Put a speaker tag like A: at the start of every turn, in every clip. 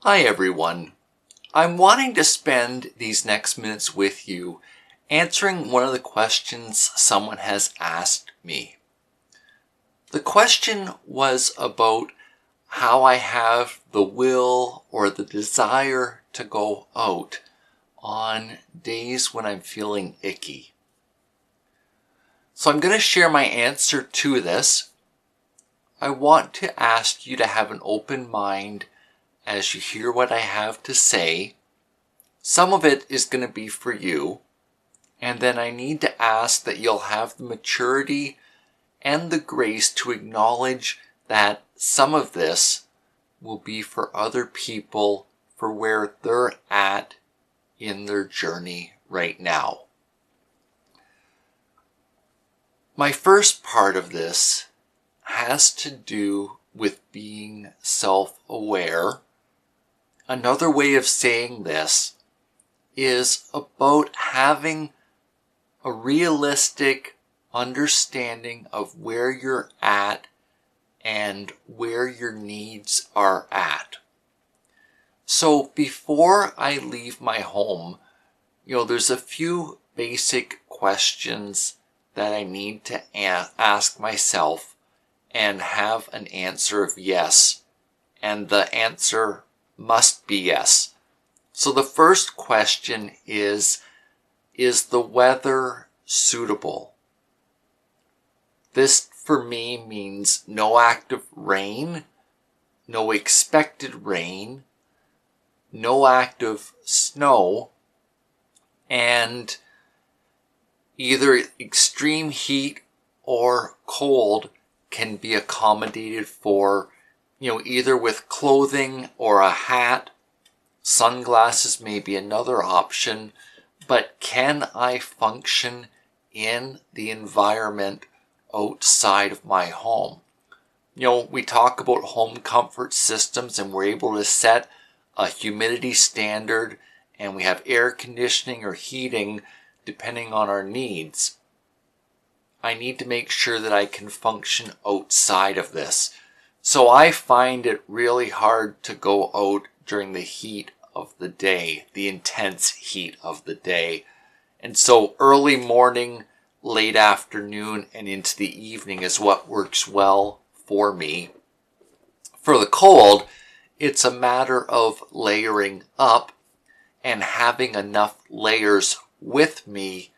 A: Hi everyone. I'm wanting to spend these next minutes with you answering one of the questions someone has asked me. The question was about how I have the will or the desire to go out on days when I'm feeling icky. So I'm going to share my answer to this. I want to ask you to have an open mind as you hear what I have to say. Some of it is going to be for you, and then I need to ask that you'll have the maturity and the grace to acknowledge that some of this will be for other people for where they're at in their journey right now. My first part of this has to do with being self-aware. Another way of saying this is about having a realistic understanding of where you're at and where your needs are at. So before I leave my home, there's a few basic questions that I need to ask myself and have an answer of yes. And the answer must be yes. So the first question is the weather suitable? This for me means no active rain, no expected rain, no active snow, and either extreme heat or cold can be accommodated for, either with clothing or a hat. Sunglasses may be another option, but can I function in the environment outside of my home? We talk about home comfort systems and we're able to set a humidity standard and we have air conditioning or heating depending on our needs. I need to make sure that I can function outside of this. So I find it really hard to go out during the heat of the day, the intense heat of the day. And so early morning, late afternoon, and into the evening is what works well for me. For the cold, it's a matter of layering up and having enough layers with me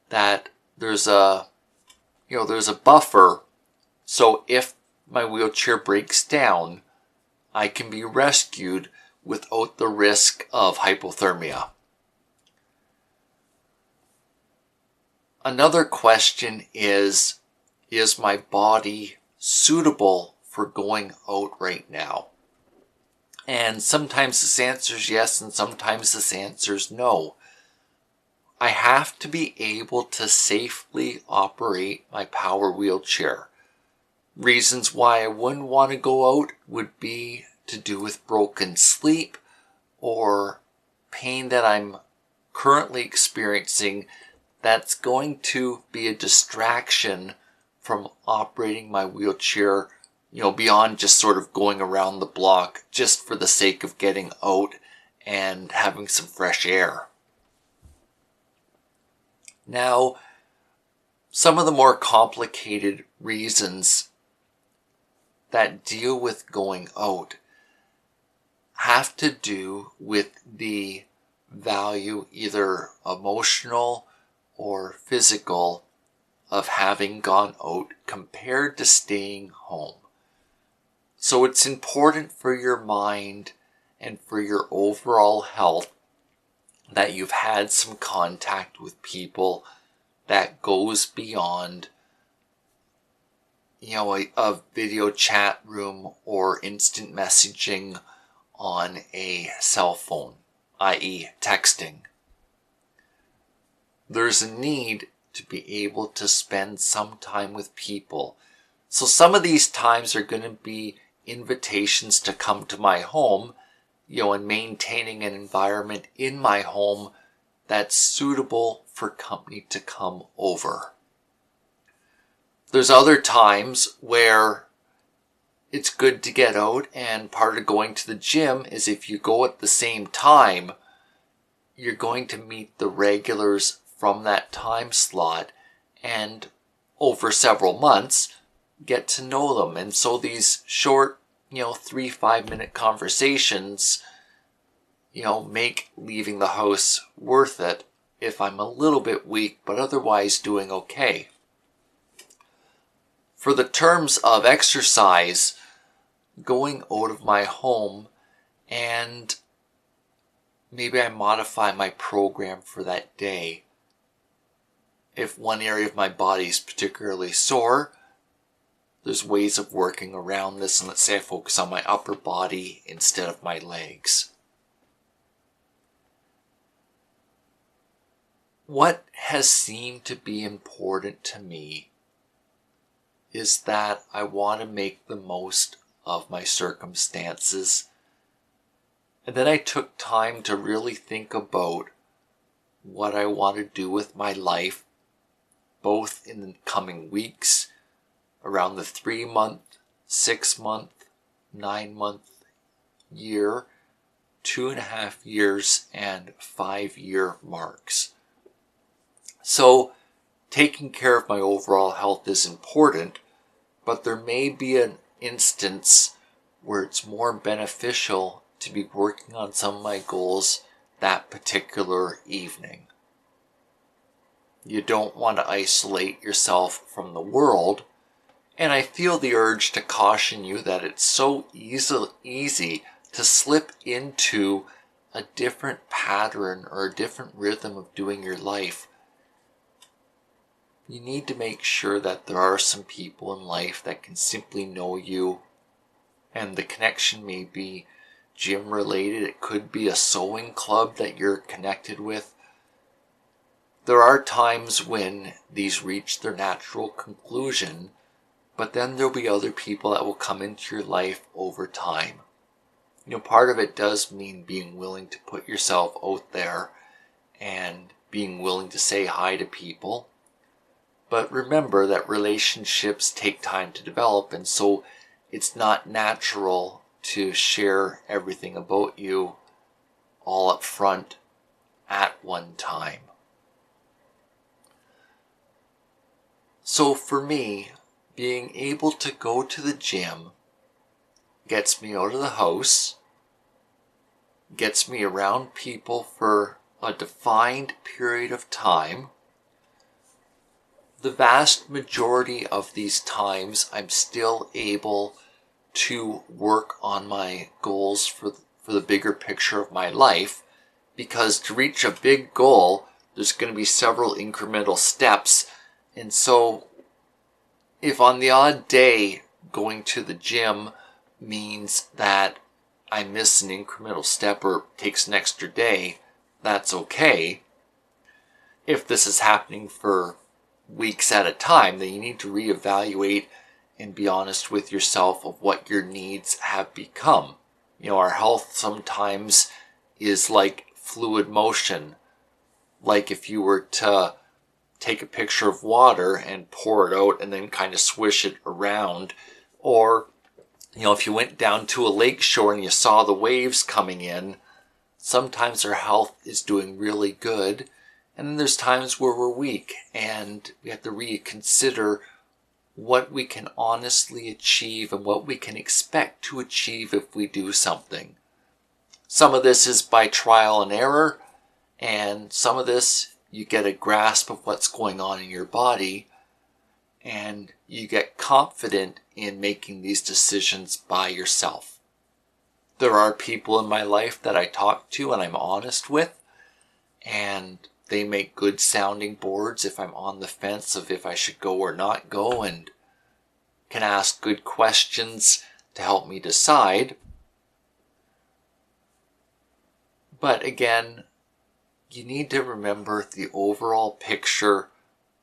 A: that there's a buffer. So if my wheelchair breaks down, I can be rescued without the risk of hypothermia. Another question is my body suitable for going out right now? And sometimes this answer is yes, and sometimes this answer is no. I have to be able to safely operate my power wheelchair. Reasons why I wouldn't want to go out would be to do with broken sleep or pain that I'm currently experiencing that's going to be a distraction from operating my wheelchair, beyond just sort of going around the block just for the sake of getting out and having some fresh air. Now, some of the more complicated reasons that deal with going out have to do with the value, either emotional or physical, of having gone out compared to staying home. So it's important for your mind and for your overall health that you've had some contact with people that goes beyond a video chat room or instant messaging on a cell phone, i.e. texting. There's a need to be able to spend some time with people. So some of these times are going to be invitations to come to my home, and maintaining an environment in my home that's suitable for company to come over. There's other times where it's good to get out, and part of going to the gym is if you go at the same time, you're going to meet the regulars from that time slot and over several months get to know them. And so these short, 3-5 minute conversations, make leaving the house worth it if I'm a little bit weak, but otherwise doing okay. For the terms of exercise, going out of my home, and maybe I modify my program for that day. If one area of my body is particularly sore, there's ways of working around this, and let's say I focus on my upper body instead of my legs. What has seemed to be important to me is that I want to make the most of my circumstances. And then I took time to really think about what I want to do with my life, both in the coming weeks, around the 3-month, 6-month, 9-month, year, 2.5 years, and 5-year marks. So, taking care of my overall health is important, but there may be an instance where it's more beneficial to be working on some of my goals that particular evening. You don't want to isolate yourself from the world, and I feel the urge to caution you that it's so easy to slip into a different pattern or a different rhythm of doing your life. You need to make sure that there are some people in life that can simply know you, and the connection may be gym related. It could be a sewing club that you're connected with. There are times when these reach their natural conclusion, but then there'll be other people that will come into your life over time. Part of it does mean being willing to put yourself out there and being willing to say hi to people. But remember that relationships take time to develop, and so it's not natural to share everything about you all up front at one time. So for me, being able to go to the gym gets me out of the house, gets me around people for a defined period of time. The vast majority of these times, I'm still able to work on my goals for the bigger picture of my life, because to reach a big goal, there's going to be several incremental steps. And so if on the odd day going to the gym means that I miss an incremental step or takes an extra day, that's okay. If this is happening for weeks at a time, then you need to reevaluate and be honest with yourself of what your needs have become. Our health sometimes is like fluid motion. Like if you were to take a picture of water and pour it out and then kind of swish it around, or if you went down to a lake shore and you saw the waves coming in, sometimes our health is doing really good. And then there's times where we're weak and we have to reconsider what we can honestly achieve and what we can expect to achieve if we do something. Some of this is by trial and error, and some of this you get a grasp of what's going on in your body and you get confident in making these decisions by yourself. There are people in my life that I talk to and I'm honest with, and they make good sounding boards if I'm on the fence of if I should go or not go, and can ask good questions to help me decide. But again, you need to remember the overall picture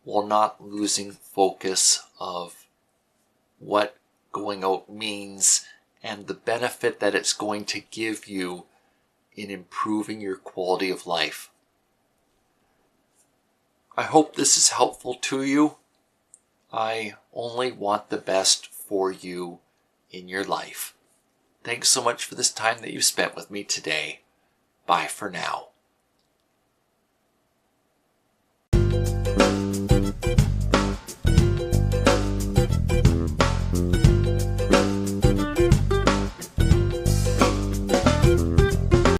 A: while not losing focus of what going out means and the benefit that it's going to give you in improving your quality of life. I hope this is helpful to you. I only want the best for you in your life. Thanks so much for this time that you've spent with me today. Bye for now.